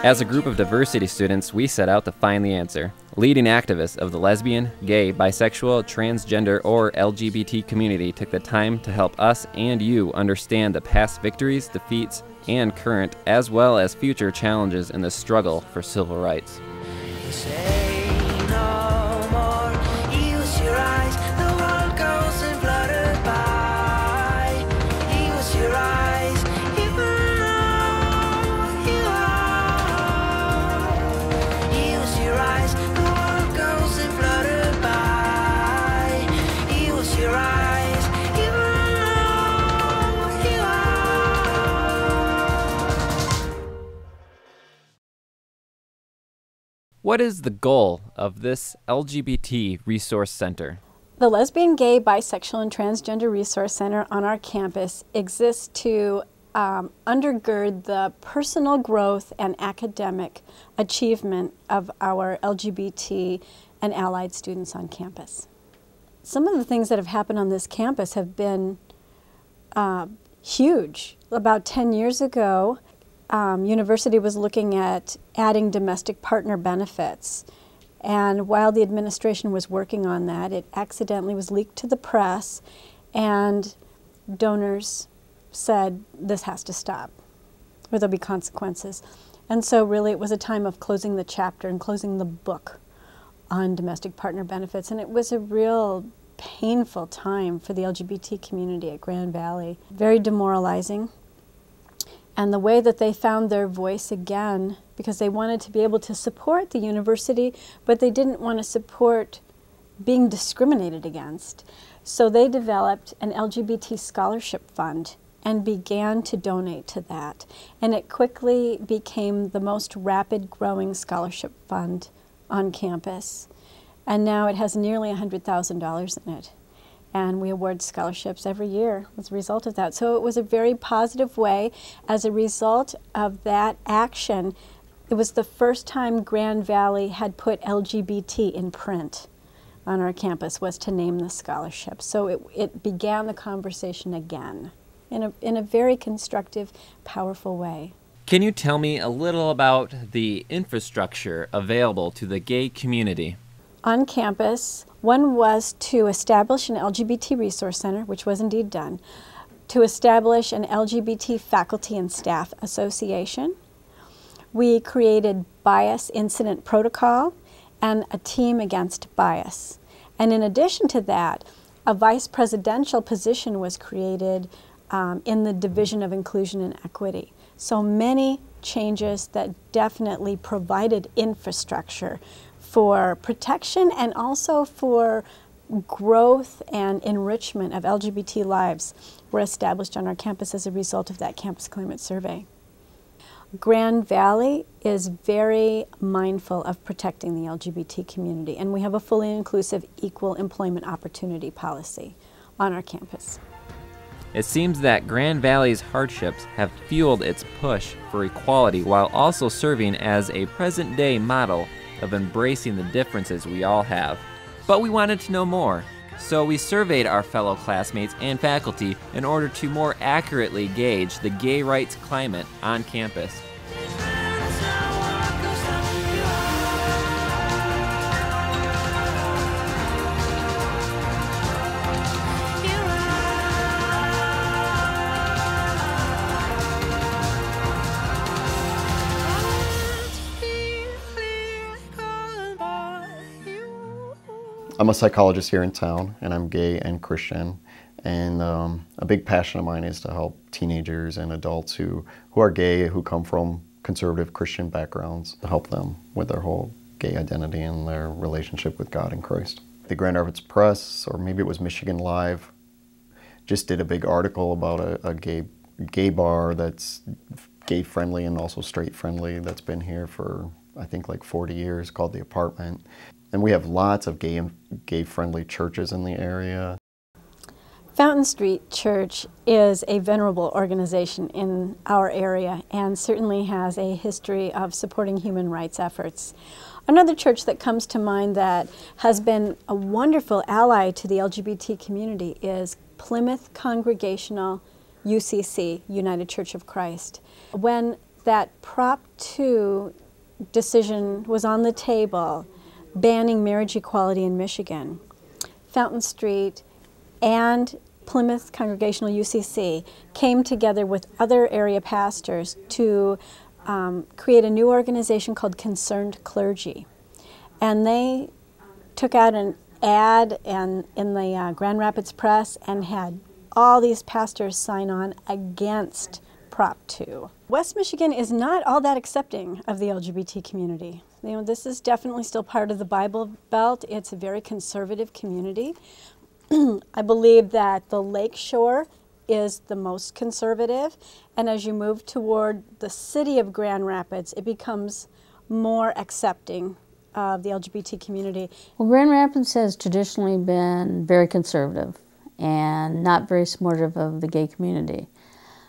As a group of diversity students, we set out to find the answer. Leading activists of the lesbian, gay, bisexual, transgender, or LGBT community took the time to help us and you understand the past victories, defeats, and current, as well as future challenges in the struggle for civil rights. What is the goal of this LGBT Resource Center? The Lesbian, Gay, Bisexual, and Transgender Resource Center on our campus exists to undergird the personal growth and academic achievement of our LGBT and allied students on campus. Some of the things that have happened on this campus have been huge. About 10 years ago, university was looking at adding domestic partner benefits. And while the administration was working on that, it accidentally was leaked to the press, and donors said, this has to stop, or there'll be consequences. And so really it was a time of closing the chapter and closing the book on domestic partner benefits. And it was a real painful time for the LGBT community at Grand Valley. Very demoralizing. And the way that they found their voice again, because they wanted to be able to support the university, but they didn't want to support being discriminated against. So they developed an LGBT scholarship fund and began to donate to that. And it quickly became the most rapid growing scholarship fund on campus. And now it has nearly $100,000 in it. And we award scholarships every year as a result of that. So it was a very positive way. As a result of that action, it was the first time Grand Valley had put LGBT in print on our campus, was to name the scholarship. So it began the conversation again in a very constructive, powerful way. Can you tell me a little about the infrastructure available to the gay community? On campus, one was to establish an LGBT resource center, which was indeed done, to establish an LGBT faculty and staff association. We created bias incident protocol and a team against bias. And in addition to that, a vice presidential position was created in the Division of Inclusion and Equity. So many changes that definitely provided infrastructure for protection and also for growth and enrichment of LGBT lives were established on our campus as a result of that campus climate survey. Grand Valley is very mindful of protecting the LGBT community, and we have a fully inclusive equal employment opportunity policy on our campus. It seems that Grand Valley's hardships have fueled its push for equality while also serving as a present-day model of embracing the differences we all have. But we wanted to know more, so we surveyed our fellow classmates and faculty in order to more accurately gauge the gay rights climate on campus. I'm a psychologist here in town, and I'm gay and Christian, and a big passion of mine is to help teenagers and adults who are gay, who come from conservative Christian backgrounds, to help them with their whole gay identity and their relationship with God and Christ. The Grand Rapids Press, or maybe it was Michigan Live, just did a big article about a gay bar that's gay-friendly and also straight-friendly that's been here for, I think, like 40 years, called The Apartment. And we have lots of gay-friendly churches in the area. Fountain Street Church is a venerable organization in our area and certainly has a history of supporting human rights efforts. Another church that comes to mind that has been a wonderful ally to the LGBT community is Plymouth Congregational UCC, United Church of Christ. When that Prop 2 decision was on the table banning marriage equality in Michigan, Fountain Street and Plymouth Congregational UCC came together with other area pastors to create a new organization called Concerned Clergy. And they took out an ad in the Grand Rapids Press and had all these pastors sign on against Prop 2. West Michigan is not all that accepting of the LGBT community. You know, this is definitely still part of the Bible Belt. It's a very conservative community. I believe that the Lake Shore is the most conservative, and as you move toward the city of Grand Rapids, it becomes more accepting of the LGBT community. Well, Grand Rapids has traditionally been very conservative and not very supportive of the gay community.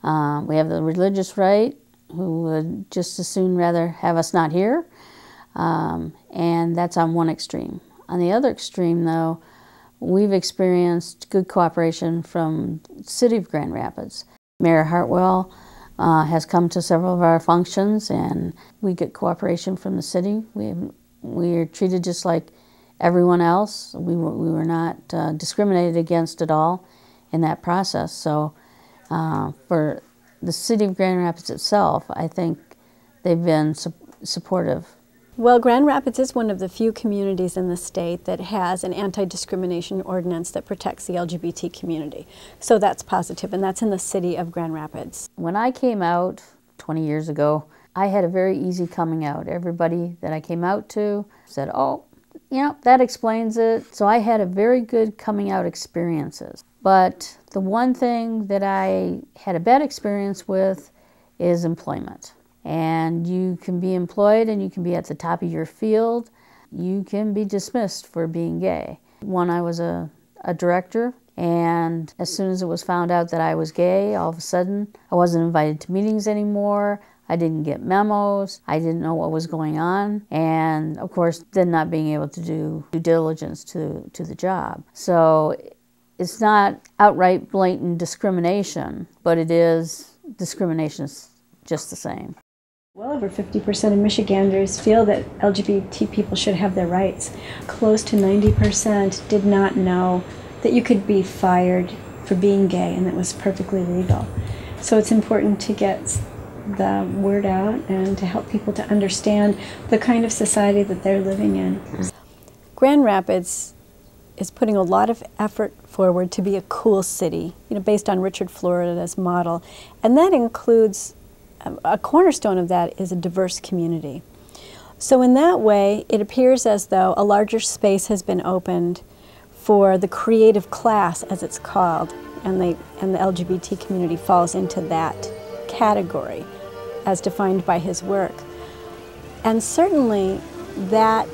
We have the religious right, who would just as soon rather have us not here, and that's on one extreme. On the other extreme, though, we've experienced good cooperation from the city of Grand Rapids. Mayor Heartwell has come to several of our functions, and we get cooperation from the city. We are treated just like everyone else. We were not discriminated against at all in that process. So for the city of Grand Rapids itself, I think they've been supportive. Well, Grand Rapids is one of the few communities in the state that has an anti-discrimination ordinance that protects the LGBT community. So that's positive, and that's in the city of Grand Rapids. When I came out 20 years ago, I had a very easy coming out. Everybody that I came out to said, oh, you know, that explains it. So I had a very good coming out experiences. But the one thing that I had a bad experience with is employment. And you can be employed and you can be at the top of your field. You can be dismissed for being gay. When I was a director, and as soon as it was found out that I was gay, all of a sudden I wasn't invited to meetings anymore. I didn't get memos. I didn't know what was going on. And of course, then not being able to do due diligence to the job. So it's not outright blatant discrimination, but it is discrimination just the same. Well over 50% of Michiganders feel that LGBT people should have their rights. Close to 90% did not know that you could be fired for being gay and it was perfectly legal. So it's important to get the word out and to help people to understand the kind of society that they're living in. Grand Rapids is putting a lot of effort forward to be a cool city, you know, based on Richard Florida's model, and that includes a cornerstone of that is a diverse community. So in that way, it appears as though a larger space has been opened for the creative class, as it's called, and the LGBT community falls into that category as defined by his work. And certainly that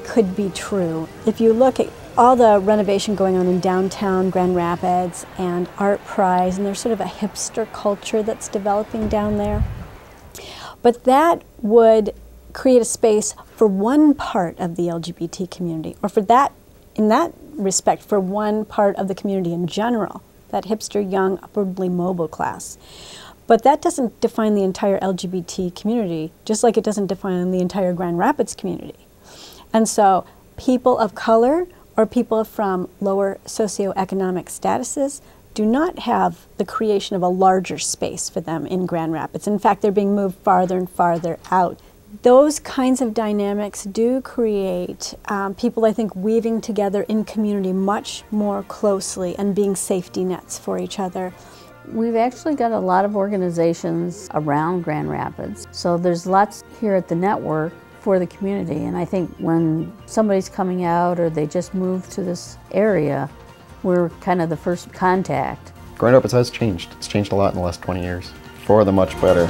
could be true. If you look at all the renovation going on in downtown Grand Rapids and Art Prize, and there's sort of a hipster culture that's developing down there. But that would create a space for one part of the LGBT community, or for that, in that respect, for one part of the community in general, that hipster, young, upwardly mobile class. But that doesn't define the entire LGBT community, just like it doesn't define the entire Grand Rapids community. And so people of color or people from lower socioeconomic statuses do not have the creation of a larger space for them in Grand Rapids. In fact, they're being moved farther and farther out. Those kinds of dynamics do create people, I think, weaving together in community much more closely and being safety nets for each other. We've actually got a lot of organizations around Grand Rapids, so there's lots here at the network for the community, and I think when somebody's coming out or they just moved to this area, we're kind of the first contact. Grand Rapids has changed. It's changed a lot in the last 20 years, for the much better.